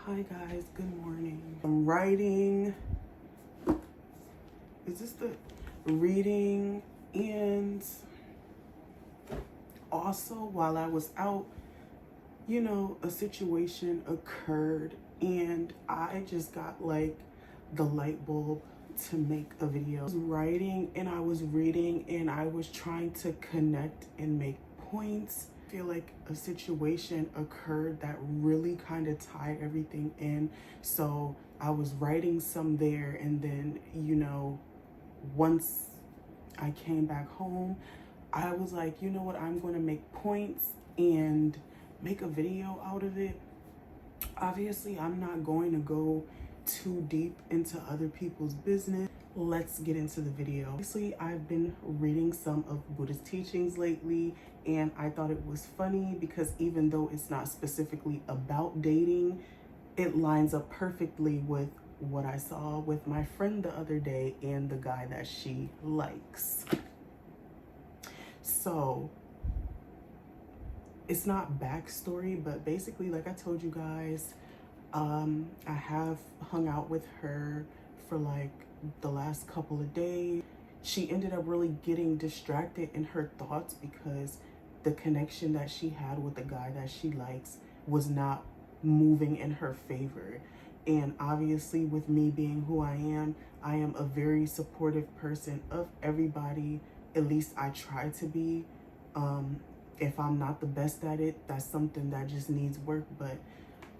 Hi guys, good morning. I'm writing. Is this the reading? And also while I was out, a situation occurred and I just got like the light bulb to make a video. I was writing and I was reading and I was trying to connect and make points. I feel like a situation occurred that really kind of tied everything in. So I was writing some there, and then, once I came back home, I was like, you know what, I'm going to make points and make a video out of it. Obviously, I'm not going to go too deep into other people's business. Let's get into the video. Obviously, I've been reading some of Buddhist teachings lately, and I thought it was funny because even though it's not specifically about dating, it lines up perfectly with what I saw with my friend the other day and the guy that she likes. So it's not backstory, but basically, like I told you guys, I have hung out with her for like the last couple of days. She ended up really getting distracted in her thoughts because the connection that she had with the guy that she likes was not moving in her favor. And obviously, with me being who I am a very supportive person of everybody. At least I try to be. If I'm not the best at it, that's something that just needs work, but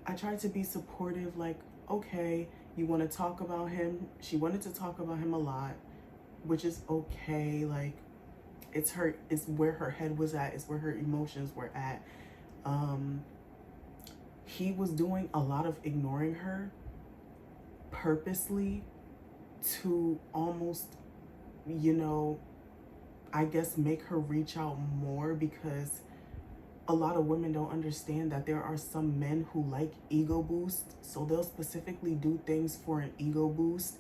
I try to be supportive. Like, okay, you want to talk about him? She wanted to talk about him a lot, which is okay. Like, it's where her head was at, it's where her emotions were at. He was doing a lot of ignoring her purposely to almost, I guess make her reach out more, because a lot of women don't understand that there are some men who like ego boosts. So they'll specifically do things for an ego boost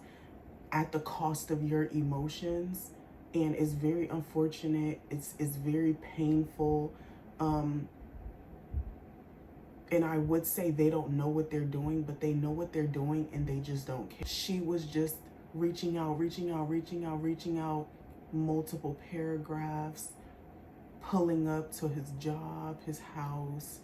at the cost of your emotions. And it's very unfortunate. It's very painful. And I would say they don't know what they're doing, but they know what they're doing and they just don't care. She was just reaching out, multiple paragraphs, pulling up to his job, his house.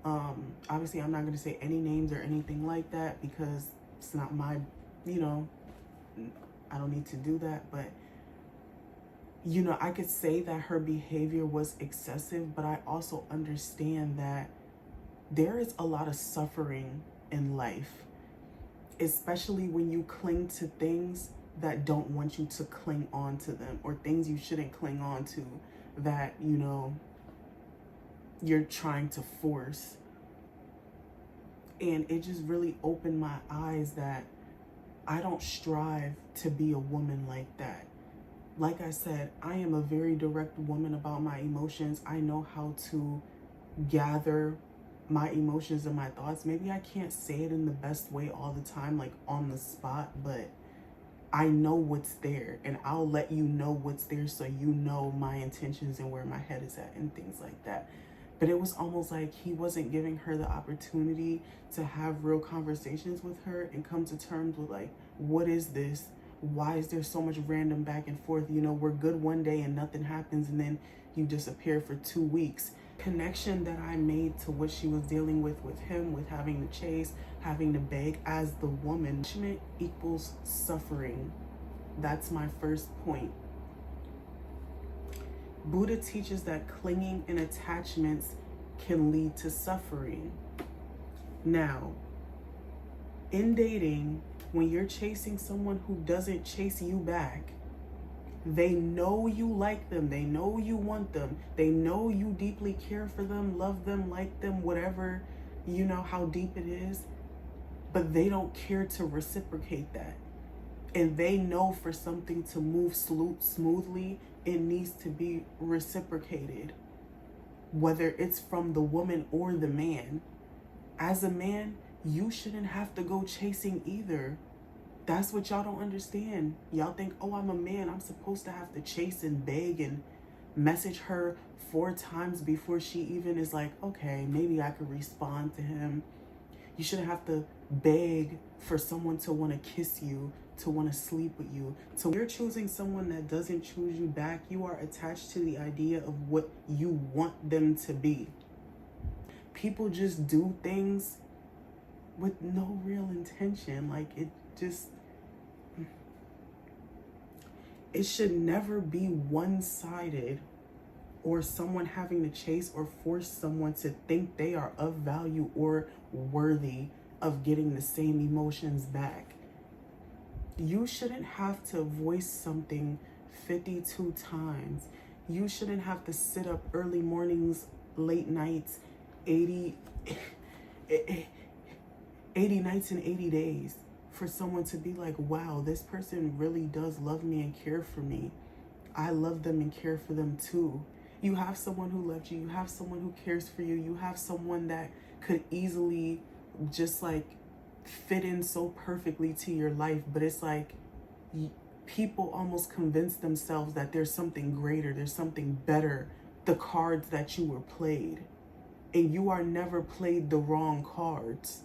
Obviously, I'm not going to say any names or anything like that because it's not my, I don't need to do that. But, I could say that her behavior was excessive, but I also understand that there is a lot of suffering in life, especially when you cling to things that don't want you to cling on to them, or things you shouldn't cling on to that, you're trying to force. And it just really opened my eyes that I don't strive to be a woman like that. Like I said, I am a very direct woman about my emotions. I know how to gather my emotions and my thoughts. Maybe I can't say it in the best way all the time, like on the spot, but I know what's there, and I'll let you know what's there so you know my intentions and where my head is at and things like that. But it was almost like he wasn't giving her the opportunity to have real conversations with her and come to terms with, like, what is this? Why is there so much random back and forth? We're good one day and nothing happens, and then you disappear for 2 weeks. Connection that I made to what she was dealing with him, with having to chase, having to beg as the woman. Attachment equals suffering. That's my first point. Buddha teaches that clinging and attachments can lead to suffering. Now, in dating, when you're chasing someone who doesn't chase you back, they know you like them, they know you want them, they know you deeply care for them, love them, like them, whatever, how deep it is, but they don't care to reciprocate that. And they know for something to move smoothly, it needs to be reciprocated, whether it's from the woman or the man. As a man, you shouldn't have to go chasing either. That's what y'all don't understand. Y'all think, oh, I'm a man, I'm supposed to have to chase and beg and message her 4 times before she even is like, okay, maybe I could respond to him. You shouldn't have to beg for someone to want to kiss you, to want to sleep with you. So you're choosing someone that doesn't choose you back. You are attached to the idea of what you want them to be. People just do things with no real intention. Like, it should never be one-sided, or someone having to chase or force someone to think they are of value or worthy of getting the same emotions back. You shouldn't have to voice something 52 times. You shouldn't have to sit up early mornings, late nights, 80 nights and 80 days for someone to be like, wow, this person really does love me and care for me. I love them and care for them too. You have someone who loves you. You have someone who cares for you. You have someone that could easily just like fit in so perfectly to your life. But it's like people almost convince themselves that there's something greater, there's something better, the cards that you were played. And you are never played the wrong cards.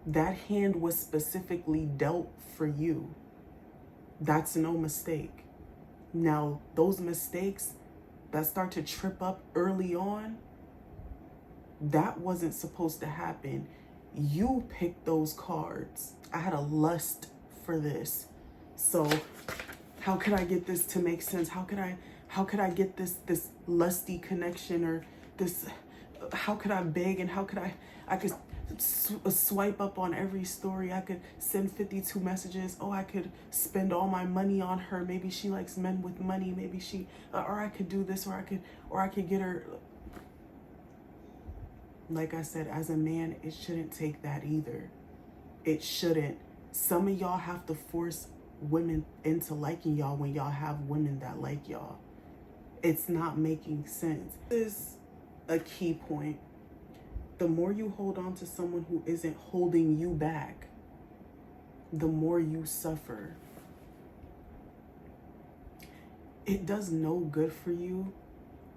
That hand was specifically dealt for you. That's no mistake. Now, those mistakes that start to trip up early on, that wasn't supposed to happen. You picked those cards. I had a lust for this. So how could I get this to make sense? How could I get this lusty connection, or this, how could I beg, and how could I could swipe up on every story. I could send 52 messages. Oh, I could spend all my money on her. Maybe she likes men with money. Maybe she, or I could do this, or I could get her. Like I said, as a man, it shouldn't take that either. It shouldn't. Some of y'all have to force women into liking y'all when y'all have women that like y'all. It's not making sense. This is a key point. The more you hold on to someone who isn't holding you back, the more you suffer. It does no good for you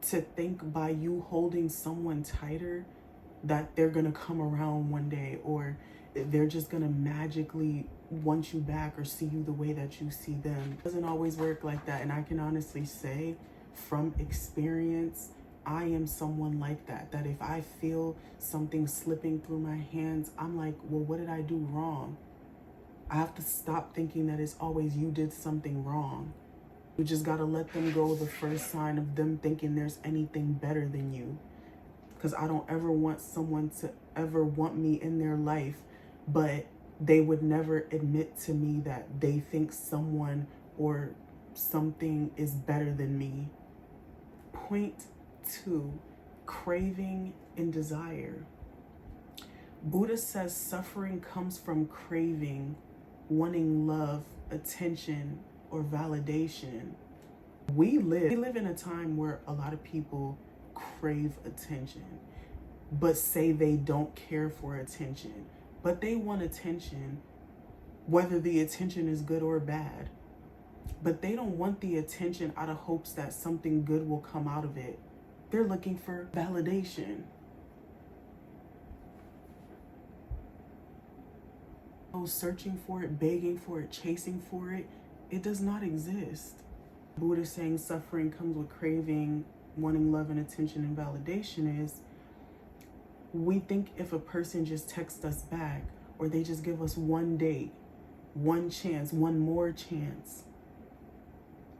to think by you holding someone tighter that they're gonna come around one day, or they're just gonna magically want you back or see you the way that you see them. It doesn't always work like that. And I can honestly say from experience, I am someone like that if I feel something slipping through my hands, I'm like, well, what did I do wrong? I have to stop thinking that it's always you did something wrong. You just gotta let them go the first sign of them thinking there's anything better than you. Because I don't ever want someone to ever want me in their life, but they would never admit to me that they think someone or something is better than me. Point 2, craving and desire. Buddha says suffering comes from craving, wanting love, attention, or validation. We live in a time where a lot of people crave attention, but say they don't care for attention. But they want attention, whether the attention is good or bad. But they don't want the attention out of hopes that something good will come out of it. They're looking for validation. Searching for it, begging for it, chasing for it, it does not exist. Buddha saying suffering comes with craving, wanting love and attention and validation is, we think if a person just texts us back, or they just give us one date, one chance, one more chance,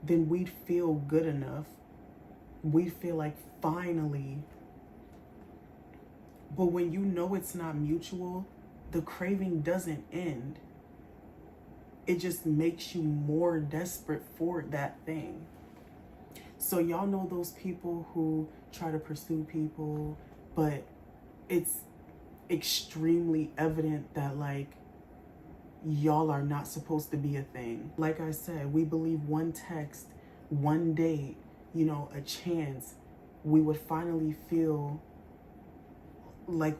then we'd feel good enough. We'd feel like finally. But when you know it's not mutual, the craving doesn't end. It just makes you more desperate for that thing. So y'all know those people who try to pursue people, but it's extremely evident that like y'all are not supposed to be a thing. Like I said, we believe one text, one date, a chance, we would finally feel like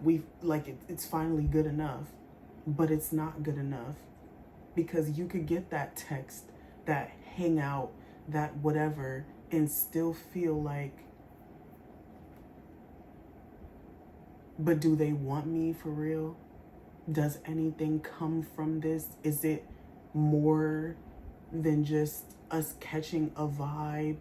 it's finally good enough. But it's not good enough, because you could get that text, that hangout, that whatever, and still feel like But do they want me for real? Does anything come from this? Is it more than just us catching a vibe?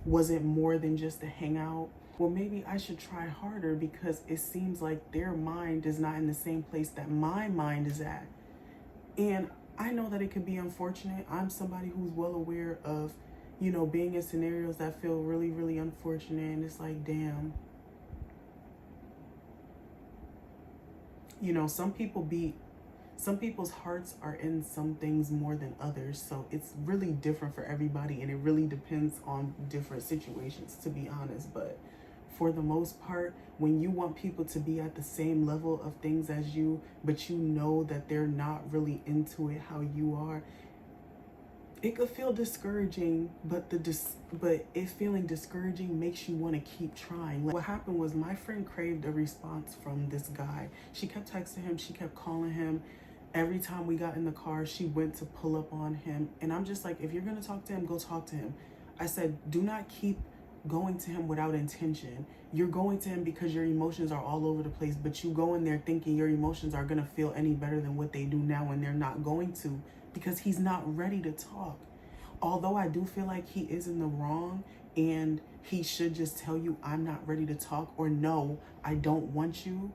Was it more than just a hangout? Well, maybe I should try harder, because it seems like their mind is not in the same place that my mind is at. And I know that it could be unfortunate. I'm somebody who's well aware of, being in scenarios that feel really, really unfortunate. And it's like, damn. Some people's hearts are in some things more than others. So it's really different for everybody, and it really depends on different situations, to be honest. But for the most part, when you want people to be at the same level of things as you, but you know that they're not really into it how you are, it could feel discouraging, but it feeling discouraging makes you want to keep trying. Like, what happened was, my friend craved a response from this guy. She kept texting him, she kept calling him. Every time we got in the car, she went to pull up on him. And I'm just like, if you're gonna talk to him, go talk to him. I said, do not keep going to him without intention. You're going to him because your emotions are all over the place, but you go in there thinking your emotions are gonna feel any better than what they do now, and they're not going to, because he's not ready to talk. Although I do feel like he is in the wrong, and he should just tell you, I'm not ready to talk, or no, I don't want you,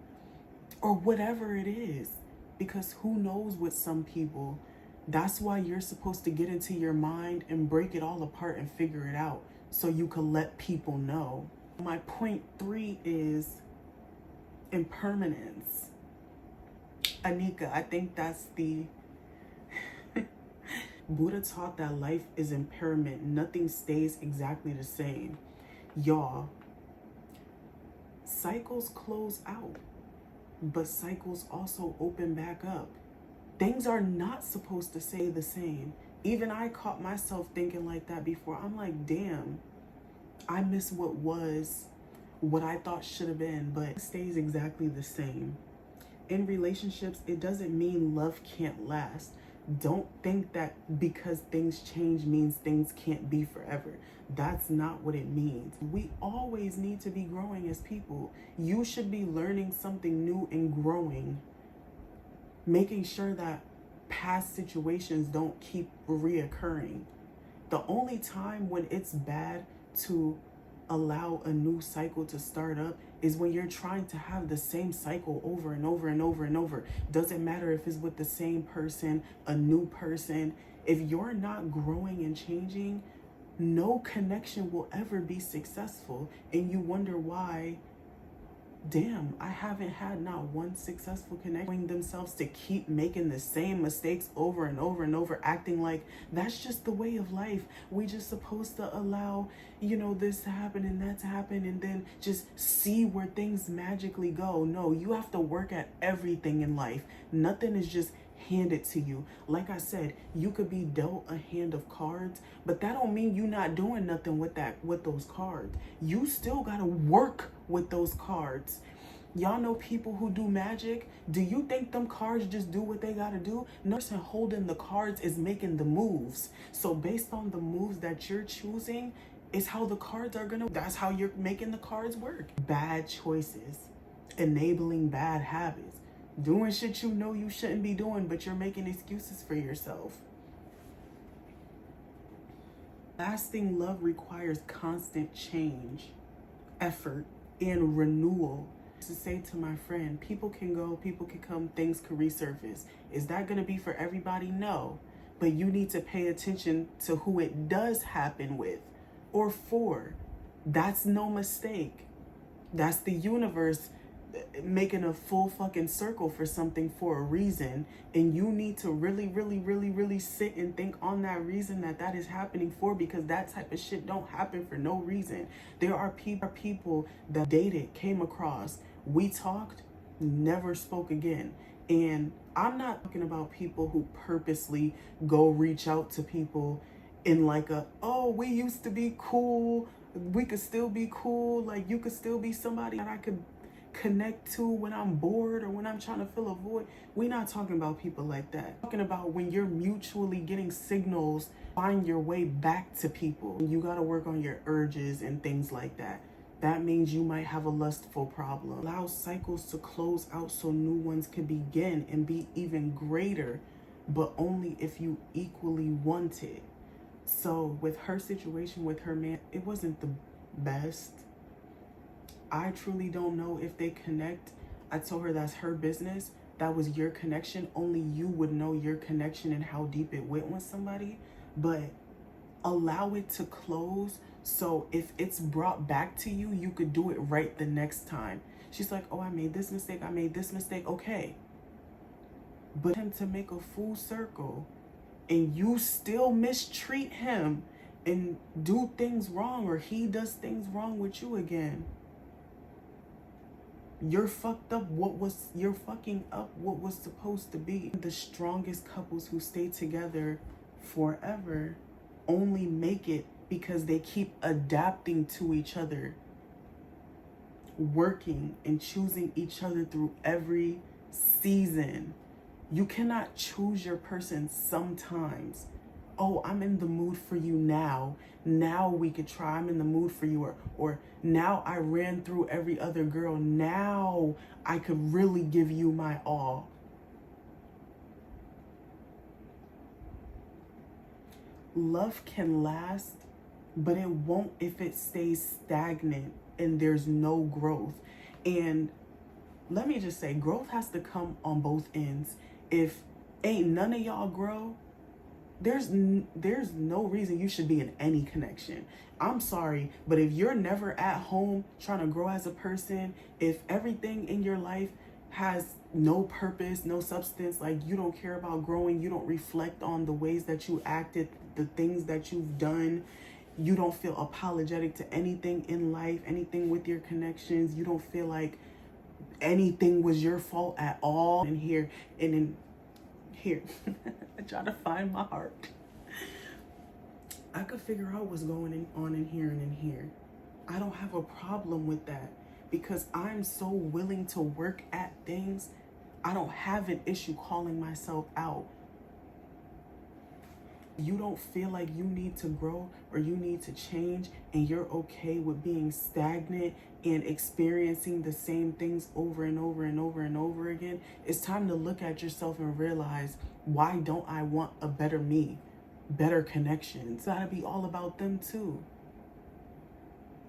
or whatever it is. Because who knows with some people. That's why you're supposed to get into your mind and break it all apart and figure it out, so you can let people know. My point 3 is impermanence. Anika, I think that's the Buddha taught that life is impermanent. Nothing stays exactly the same. Y'all, cycles close out, but cycles also open back up. Things are not supposed to stay the same. Even I caught myself thinking like that before. I'm like, damn, I miss what was, what I thought should have been, but it stays exactly the same. In relationships, it doesn't mean love can't last. Don't think that because things change means things can't be forever. That's not what it means. We always need to be growing as people. You should be learning something new and growing, making sure that past situations don't keep reoccurring. The only time when it's bad to allow a new cycle to start up is when you're trying to have the same cycle over and over and over and over. Doesn't matter if it's with the same person, a new person. If you're not growing and changing, no connection will ever be successful. And you wonder why, damn, I haven't had not one successful connection. Themselves to keep making the same mistakes over and over and over, acting like that's just the way of life. We just supposed to allow, this to happen and that to happen, and then just see where things magically go. No, you have to work at everything in life. Nothing is just handed to you. Like I said, you could be dealt a hand of cards, but that don't mean you not doing nothing with those cards. You still gotta work with those cards. Y'all know people who do magic. Do you think them cards just do what they gotta do? No person holding the cards is making the moves. So based on the moves that you're choosing is how the cards are gonna, that's how you're making the cards work. Bad choices, enabling bad habits, doing shit you know you shouldn't be doing, but you're making excuses for yourself. Lasting love requires constant change, effort, and renewal. To say to my friend, people can go, people can come, things can resurface. Is that going to be for everybody? No. But you need to pay attention to who it does happen with or for. That's no mistake. That's the universe making a full fucking circle for something for a reason, and you need to really, really, really, really sit and think on that reason that is happening for, because that type of shit don't happen for no reason. There are people that dated, came across, we talked, never spoke again. And I'm not talking about people who purposely go reach out to people in like oh, we used to be cool, we could still be cool, like you could still be somebody that I could connect to when I'm bored or when I'm trying to fill a void. We're not talking about people like that. We're talking about when you're mutually getting signals, find your way back to people. You got to work on your urges and things like that. that means you might have a lustful problem. Allow cycles to close out so new ones can begin and be even greater, but only if you equally want it. So with her situation with her man, it wasn't the best. I truly don't know if they connect. I told her that's her business. That was your connection. Only you would know your connection and how deep it went with somebody. But allow it to close, so if it's brought back to you, you could do it right the next time. She's like, oh, I made this mistake, I made this mistake. Okay. But him to make a full circle and you still mistreat him and do things wrong, or he does things wrong with you again, you're fucked up. You're fucking up what was supposed to be. The strongest couples who stay together forever only make it because they keep adapting to each other, working and choosing each other through every season. You cannot choose your person sometimes. Oh, I'm in the mood for you now. Now we could try. I'm in the mood for you. Or now I ran through every other girl. Now I could really give you my all. Love can last, but it won't if it stays stagnant and there's no growth. And let me just say, growth has to come on both ends. If ain't none of y'all grow, there's no reason you should be in any connection. I'm sorry, but if you're never at home trying to grow as a person, if everything in your life has no purpose, no substance, like you don't care about growing, you don't reflect on the ways that you acted, the things that you've done, you don't feel apologetic to anything in life, anything with your connections, you don't feel like anything was your fault at all. And here, I try to find my heart. I could figure out what's going on in here and in here. I don't have a problem with that because I'm so willing to work at things. I don't have an issue calling myself out. You don't feel like you need to grow or you need to change and you're okay with being stagnant and experiencing the same things over and over and over and over again, it's time to look at yourself and realize, why don't I want a better me, better connections? It's gotta be all about them too.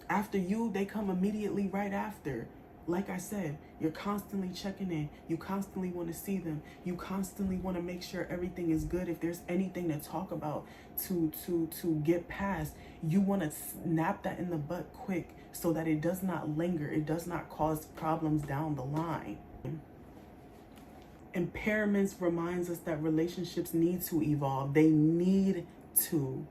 After you, they come immediately right after. Like I said, you're constantly checking in. You constantly want to see them. You constantly want to make sure everything is good. If there's anything to talk about, to get past, you want to snap that in the butt quick so that it does not linger. It does not cause problems down the line. Impairments reminds us that relationships need to evolve. They need to.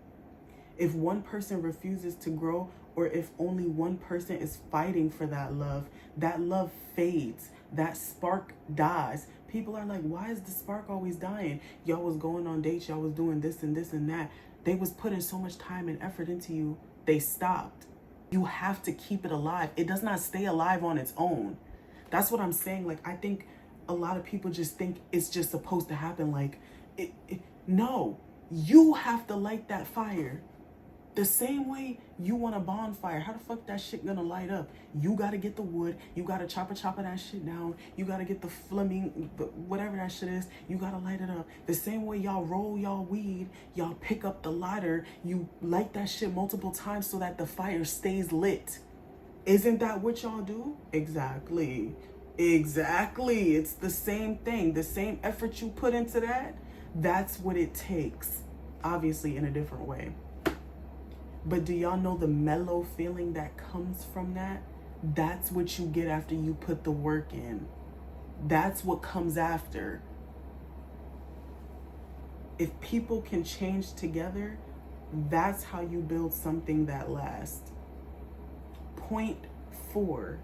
If one person refuses to grow, or if only one person is fighting for that love fades, that spark dies. People are like, why is the spark always dying? Y'all was going on dates, y'all was doing this and this and that. They was putting so much time and effort into you, they stopped. You have to keep it alive. It does not stay alive on its own. That's what I'm saying. Like, I think a lot of people just think it's just supposed to happen. Like, no, you have to light that fire. The same way you want a bonfire. How the fuck that shit gonna light up? You gotta get the wood. You gotta chop that shit down. You gotta get the flaming, whatever that shit is. You gotta light it up. The same way y'all roll y'all weed, y'all pick up the lighter. You light that shit multiple times so that the fire stays lit. Isn't that what y'all do? Exactly. It's the same thing. The same effort you put into that, that's what it takes. Obviously in a different way. But do y'all know the mellow feeling that comes from that? That's what you get after you put the work in. That's what comes after. If people can change together, that's how you build something that lasts. Point 4,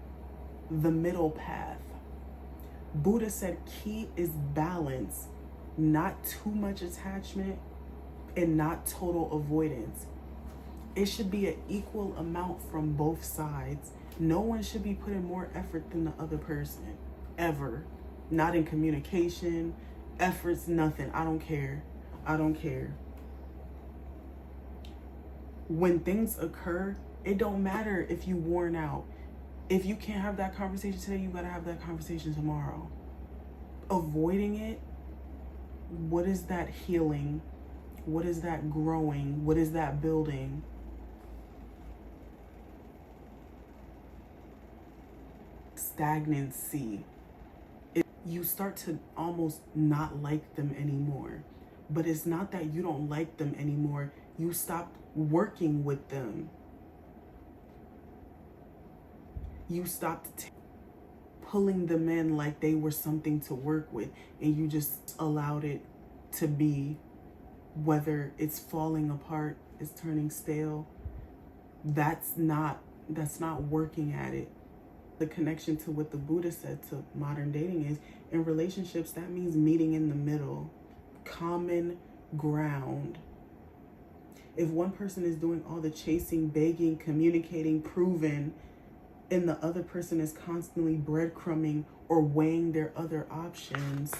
the middle path. Buddha said key is balance, not too much attachment and not total avoidance. It should be an equal amount from both sides. No one should be putting more effort than the other person, ever. Not in communication, efforts, nothing. I don't care. When things occur, It don't matter if you worn out. If you can't have that conversation today, you gotta have that conversation tomorrow. Avoiding it, what is that healing? What is that growing? What is that building? Stagnancy. You start to almost not like them anymore. But it's not that you don't like them anymore. You stopped working with them. You stopped pulling them in like they were something to work with, and you just allowed it to be. Whether it's falling apart, it's turning stale, that's not working at it. The connection to what the Buddha said to modern dating is, in relationships, that means meeting in the middle, common ground. If one person is doing all the chasing, begging, communicating, proving, and the other person is constantly breadcrumbing or weighing their other options,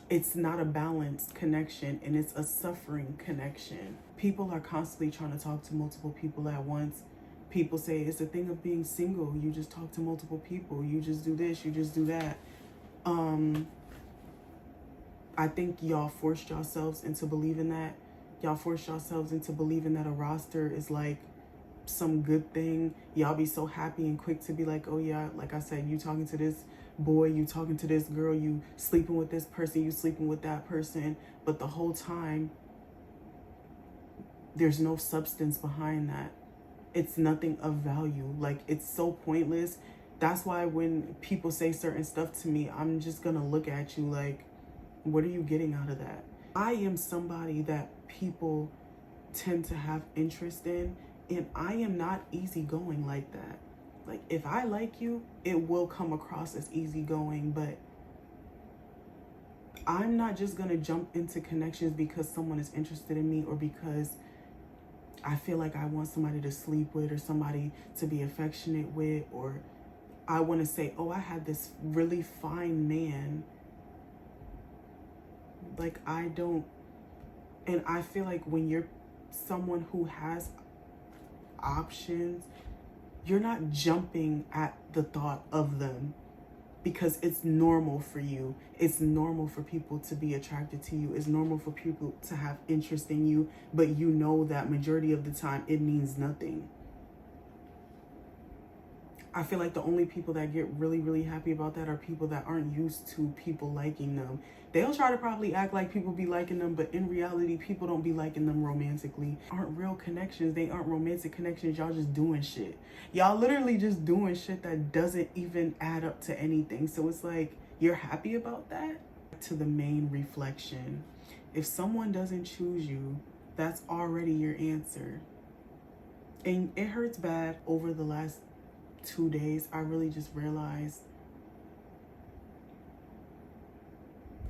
it's not a balanced connection, and it's a suffering connection. People are constantly trying to talk to multiple people at once. People say it's a thing of being single. You just talk to multiple people. You just do this, you just do that. I think y'all forced yourselves into believing that. Y'all forced yourselves into believing that a roster is like some good thing. Y'all be so happy and quick to be like, oh yeah, like I said, you talking to this boy, you talking to this girl, you sleeping with this person, you sleeping with that person. But the whole time, there's no substance behind that. It's nothing of value. Like, it's so pointless. That's why when people say certain stuff to me, I'm just gonna look at you like, what are you getting out of that? I am somebody that people tend to have interest in, and I am not easygoing like that. Like, if I like you, it will come across as easygoing, but I'm not just gonna jump into connections because someone is interested in me, or because I feel like I want somebody to sleep with, or somebody to be affectionate with, or I want to say, oh, I had this really fine man. Like, I don't, and I feel like when you're someone who has options, you're not jumping at the thought of them because it's normal for you. It's normal for people to be attracted to you. It's normal for people to have interest in you, but you know that majority of the time it means nothing. I feel like the only people that get really, really happy about that are people that aren't used to people liking them. They'll try to probably act like people be liking them, but in reality, people don't be liking them romantically. Aren't real connections. They aren't romantic connections. Y'all just doing shit. Y'all literally just doing shit that doesn't even add up to anything. So it's like, you're happy about that? To the main reflection. If someone doesn't choose you, that's already your answer. And it hurts bad. Over the last 2 days, I really just realized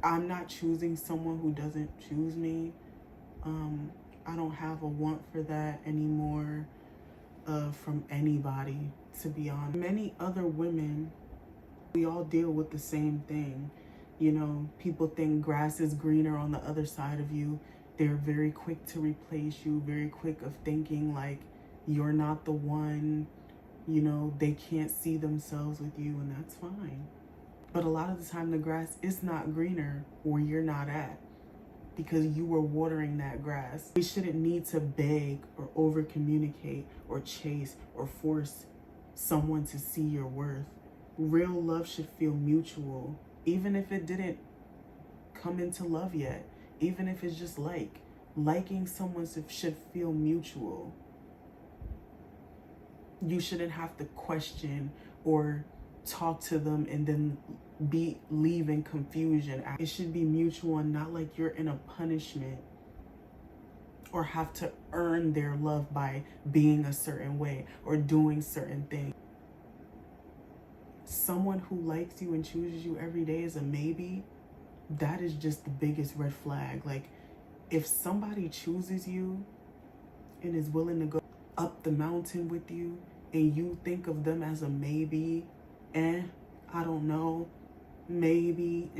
I'm not choosing someone who doesn't choose me. I don't have a want for that anymore from anybody, to be honest. Many other women, we all deal with the same thing. You know, people think grass is greener on the other side of you. They're very quick to replace you, very quick of thinking like you're not the one. You know, they can't see themselves with you, and that's fine. But a lot of the time, the grass is not greener where you're not at because you were watering that grass. We shouldn't need to beg or over communicate or chase or force someone to see your worth. Real love should feel mutual, even if it didn't come into love yet. Even if it's just liking someone should feel mutual. You shouldn't have to question or talk to them and then leave in confusion. It should be mutual and not like you're in a punishment or have to earn their love by being a certain way or doing certain things. Someone who likes you and chooses you every day is a maybe. That is just the biggest red flag. Like, if somebody chooses you and is willing to go up the mountain with you, and you think of them as a maybe, I don't know, maybe,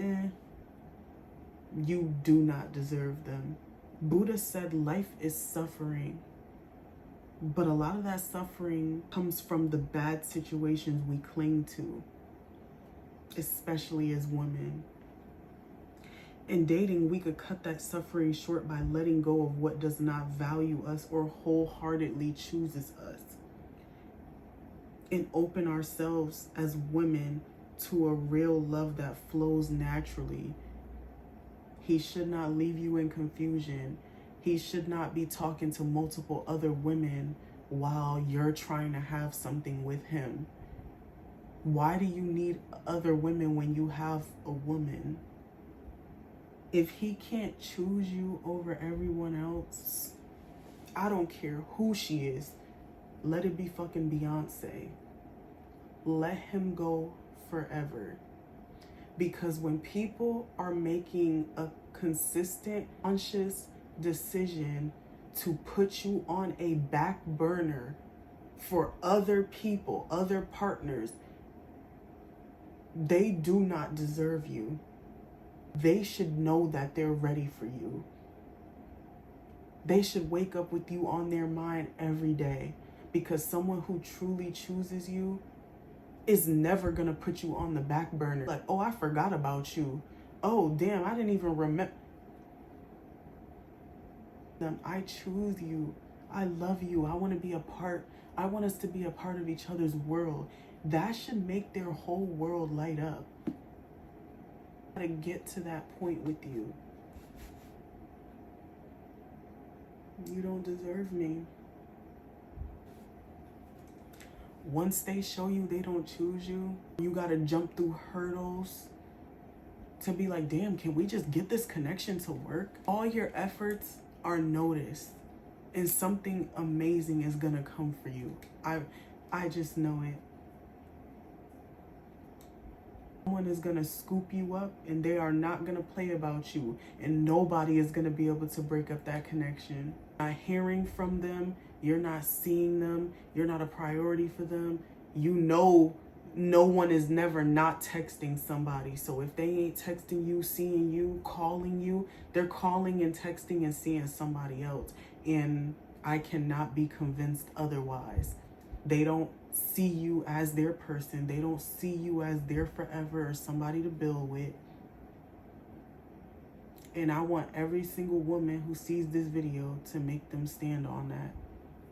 you do not deserve them. Buddha said life is suffering. But a lot of that suffering comes from the bad situations we cling to, especially as women. In dating, we could cut that suffering short by letting go of what does not value us or wholeheartedly chooses us, and open ourselves as women to a real love that flows naturally. He should not leave you in confusion. He should not be talking to multiple other women while you're trying to have something with him. Why do you need other women when you have a woman? If he can't choose you over everyone else, I don't care who she is. Let it be fucking Beyonce. Let him go forever. Because when people are making a consistent, conscious decision to put you on a back burner for other people, other partners, they do not deserve you. They should know that they're ready for you. They should wake up with you on their mind every day, because someone who truly chooses you is never gonna put you on the back burner. Like, oh, I forgot about you. Oh, damn, I didn't even remember. I choose you. I love you. I want to be a part. I want us to be a part of each other's world. That should make their whole world light up. I gotta get to that point with you. You don't deserve me. Once they show you they don't choose you, you gotta jump through hurdles to be like, damn, can we just get this connection to work? All your efforts are noticed, and something amazing is gonna come for you. I just know it. Someone is gonna scoop you up, and they are not gonna play about you, and nobody is gonna be able to break up that connection. You're not hearing from them, you're not seeing them, you're not a priority for them. You know, no one is never not texting somebody. So if they ain't texting you, seeing you, calling you, they're calling and texting and seeing somebody else. And I cannot be convinced otherwise. They don't see you as their person. They don't see you as their forever or somebody to build with. And I want every single woman who sees this video to make them stand on that.